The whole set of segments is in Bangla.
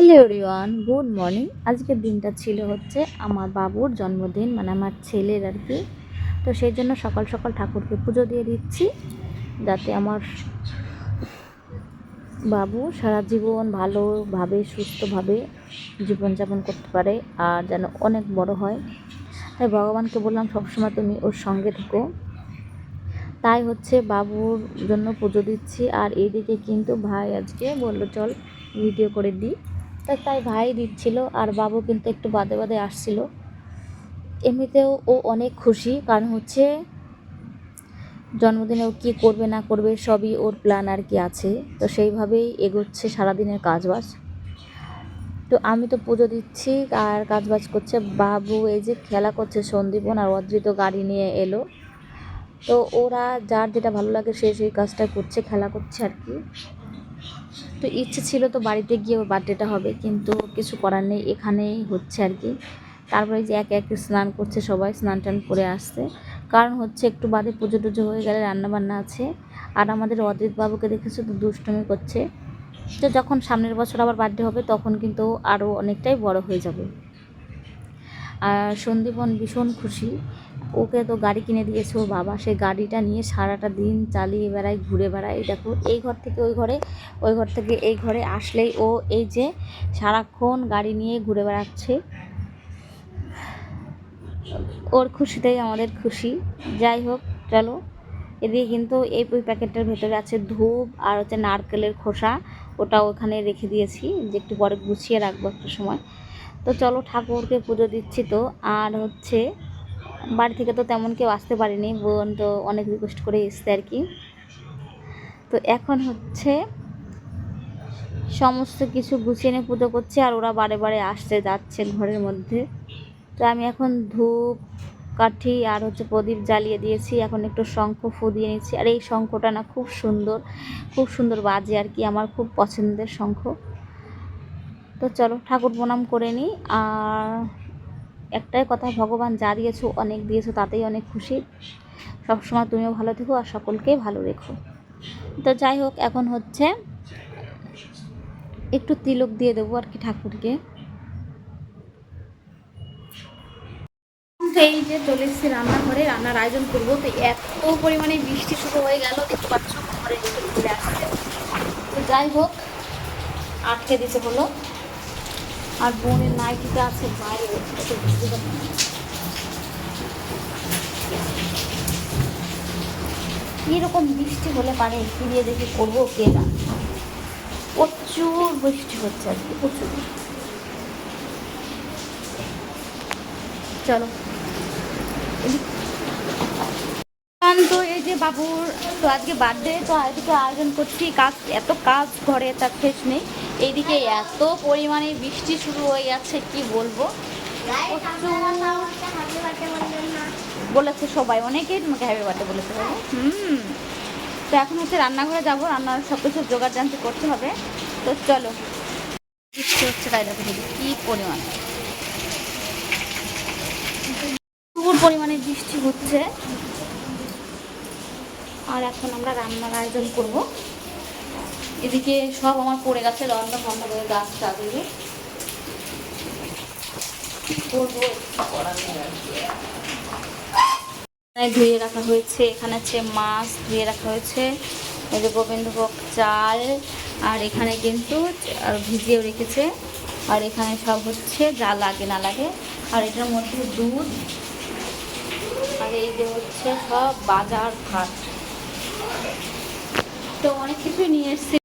Hello everyone, good morning. আজকের দিনটা ছিল হচ্ছে আমার বাবুর জন্মদিন, মানে আমার ছেলের আর কি। তো সেই জন্য সকাল সকাল ঠাকুরকে পুজো দিয়ে দিচ্ছি, যাতে আমার বাবু সারা জীবন ভালোভাবে সুস্থভাবে জীবনযাপন করতে পারে আর যেন অনেক বড় হয়। তাই ভগবানকে বললাম সবসময় তুমি ওর সঙ্গে থেকো। তাই হচ্ছে বাবুর জন্য পুজো দিচ্ছি। আর এইদিকে কিন্তু ভাই আজকে বললো চল ভিডিও করে দিই, তাই ভাই দিচ্ছিল। আর বাবু কিন্তু একটু বাদে বাদে আসছিল। এমনিতেও ও অনেক খুশি, কারণ হচ্ছে জন্মদিনে ও কী করবে না করবে সবই ওর প্ল্যান আর কি আছে। তো সেইভাবেই এগোচ্ছে সারাদিনের কাজবাজ। তো আমি তো পুজো দিচ্ছি আর কাজবাজ করছে বাবু। এই যে খেলা করছে সন্দীপন আর অদ্রিত গাড়ি নিয়ে এলো। তো ওরা যার যেটা ভালো লাগে সে সেই কাজটা করছে, খেলা করছে আর কি। তো ইচ্ছে ছিল তো বাড়িতে গিয়ে ওর বার্থডেটা হবে, কিন্তু কিছু করার নেই, এখানেই হচ্ছে আর কি। তারপরে যে একে একে স্নান করছে সবাই, স্নান টান করে আসছে, কারণ হচ্ছে একটু বাদে পুজো টুজো হয়ে গেলে রান্নাবান্না আছে। আর আমাদের অদিত বাবুকে দেখেছো তো দুষ্টুমি করছে। তো যখন সামনের বছর আবার বার্থডে হবে তখন কিন্তু আরও অনেকটাই বড় হয়ে যাবে। আর সন্দীপন ভীষণ খুশি, ওকে তো গাড়ি কিনে দিয়েছে ওর বাবা। সেই গাড়িটা নিয়ে সারাটা দিন চালিয়ে বেড়ায়, ঘুরে বেড়ায়। দেখো এই ঘর থেকে ওই ঘরে, ওই ঘর থেকে এই ঘরে আসলেই ও এই যে সারাক্ষণ গাড়ি নিয়ে ঘুরে বেড়াচ্ছে। ওর খুশিতেই আমাদের খুশি। যাই হোক চলো, এদিকে কিন্তু এই প্যাকেটটার ভেতরে আছে ধূপ আর হচ্ছে নারকেলের খোসা, ওটা ওখানে রেখে দিয়েছি যে একটু পরে গুছিয়ে রাখবো একটা সময়। তো চলো ঠাকুরকে পুজো দিচ্ছি। তো আর হচ্ছে বাড়ি থেকে তো তেমন কেউ আসতে পারেনি, বোন তো অনেক রিকোয়েস্ট করে এসছে আর কি। তো এখন হচ্ছে সমস্ত কিছু গুছিয়ে নিয়ে পুজো করছে, আর ওরা বারে বারে আসছে যাচ্ছে ঘরের মধ্যে। তো আমি এখন ধূপ কাঠি আর হচ্ছে প্রদীপ জ্বালিয়ে দিয়েছি, এখন একটু শঙ্খ ফু দিয়ে নিচ্ছি। আর এই শঙ্খটা না খুব সুন্দর, খুব সুন্দর বাজে আর কি, আমার খুব পছন্দের শঙ্খ। তো চলো ঠাকুর প্রণাম করে নিই। আর একটাই কথা, ভগবান যা দিয়েছো অনেক দিয়েছো, তাতেই অনেক খুশি। সবসময় তুমিও ভালো থেকো আর সকলকেই ভালো রেখো। তো যাই হোক, এখন হচ্ছে একটু তিলক দিয়ে দেবো আর কি ঠাকুরকে। এই যে চলে এসেছি রান্নাঘরে, রান্নার আয়োজন করবো। তো এত পরিমাণে বৃষ্টি শুরু হয়ে গেল, দেখতে পাচ্ছ ঘরে চলে আসছে। তো যাই হোক, আটকে দিতে হলো। আর বোনের নাইটিটা আছে বাইরে, এরকম বৃষ্টি হলে পারে কি দিয়ে দেখি করবো কে না। প্রচুর বৃষ্টি হচ্ছে আর কি, প্রচুর। চলো তো এই যে বাবুর তো আজকে বার্থডে, তো আজকে আয়োজন করছি। কাজ, এত কাজ ঘরে তার শেষ নেই। এইদিকে এত পরিমাণে বৃষ্টি শুরু হয়ে যাচ্ছে কি বলবো। বলেছে সবাই, অনেকেই তোমাকে হ্যাপি বার্থডে বলেছে। তো এখন হচ্ছে রান্নাঘরে যাবো, রান্নার সব কিছু জোগাড় জানতে করতে হবে। তো চলো, বৃষ্টি হচ্ছে তাই দেখো কি পরিমাণ, প্রচুর পরিমাণে বৃষ্টি হচ্ছে। আর এখন আমরা রান্নার আয়োজন করব। এদিকে সব আমার পড়ে গেছে, রান্না ফান্না করে গাছ চালিয়ে করবো, ধুয়ে রাখা হয়েছে। এখানে আছে মাছ ধুয়ে রাখা হয়েছে, এই যে গোবিন্দভোগ চাল, আর এখানে কিন্তু আর ভিজিয়েও রেখেছে। আর এখানে সব হচ্ছে যা লাগে না লাগে, আর এটার মধ্যে দুধ, আর এই যে হচ্ছে সব বাজার ভাত। তো অনেক কিছুই নিয়ে এসেছি,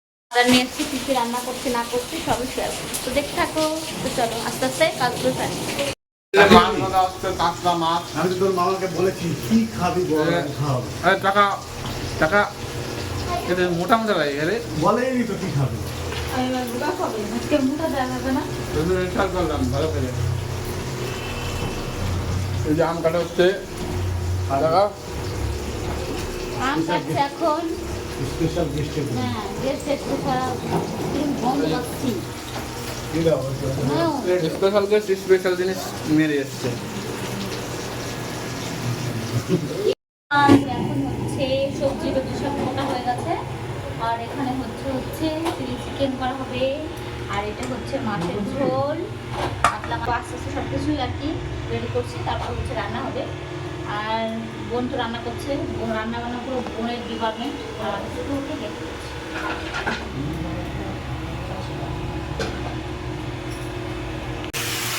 নিয়ে এসেছি, কী কী রান্না করছি না করছি সবই শেয়ার করছি। তো দেখতে থাকো। তো চলো আস্তে আস্তে কাজগুলো সারি। আমি তোর মামাকে বলেছি কি খাবি টাকা টাকা মোটা মোটা লাগে গেলে বলেনি তো কি খাবি। আজকে মুটা দেওয়া যাবে না। করলাম ভালো করে। এই যে আম কাটা হচ্ছে টাকা আম কাটছে এখন। স্পেশাল বৃষ্টি হ্যাঁ, বেশ একটু সারা বন্ধ পাচ্ছি। স্পেশাল গেস্ট স্পেশাল জিনিস মেরে এসছে। এখন হচ্ছে সবজি টবজি সব মোটা হয়ে গেছে। আর এখানে হচ্ছে চিলি চিকেন করা হবে, আর এটা হচ্ছে মাছের ঝোল, পাতলা আস্তে আস্তে সব কিছুই আর কি রেডি করছি, তারপর হচ্ছে রান্না হবে। আর বোন তো রান্না করছে, বোন রান্না বান্না পুরো বোনের ডিপার্টমেন্ট, আর শুধু ওকে দেখতে হচ্ছে।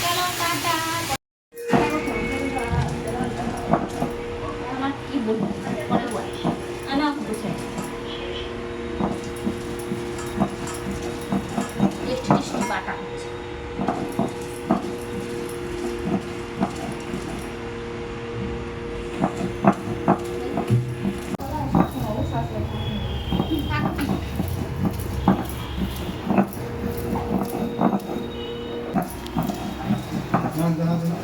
চলো টাটা। আমার কি বলবো পরে বল, না বুঝে টেস্টি টেস্টি বাটা হচ্ছে। না জানা জানা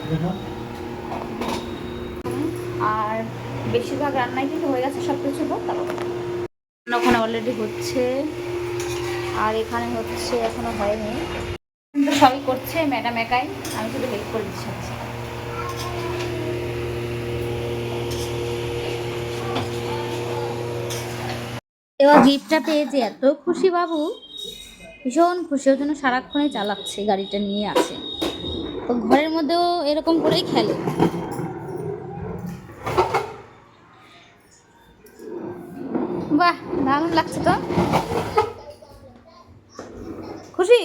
দেখা আর বেশিরভাগ রান্নাই কিন্তু হয়ে গেছে, সব কিছু হোক তারপর ওখানে অলরেডি হচ্ছে, আর এখানে হচ্ছে এখনো হয়নি, কিন্তু সবই করছে ম্যাডাম একাই, আমি শুধু হেল্প করে দিচ্ছি। এবার গিফটটা পেয়ে যে এত খুশি বাবু, ভীষণ খুশি, ওর জন্য সারাক্ষণই চালাচ্ছে, গাড়িটা নিয়ে আছে, তো ঘরের মধ্যেও এরকম করেই খেলে। বাহ, দারুণ লাগছে তো, খুশি?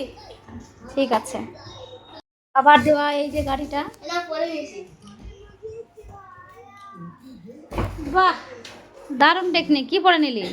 ঠিক আছে, আবার দেওয়া এই যে গাড়িটা, বাহ দারুণ টেকনিক, কি পরে নিলি?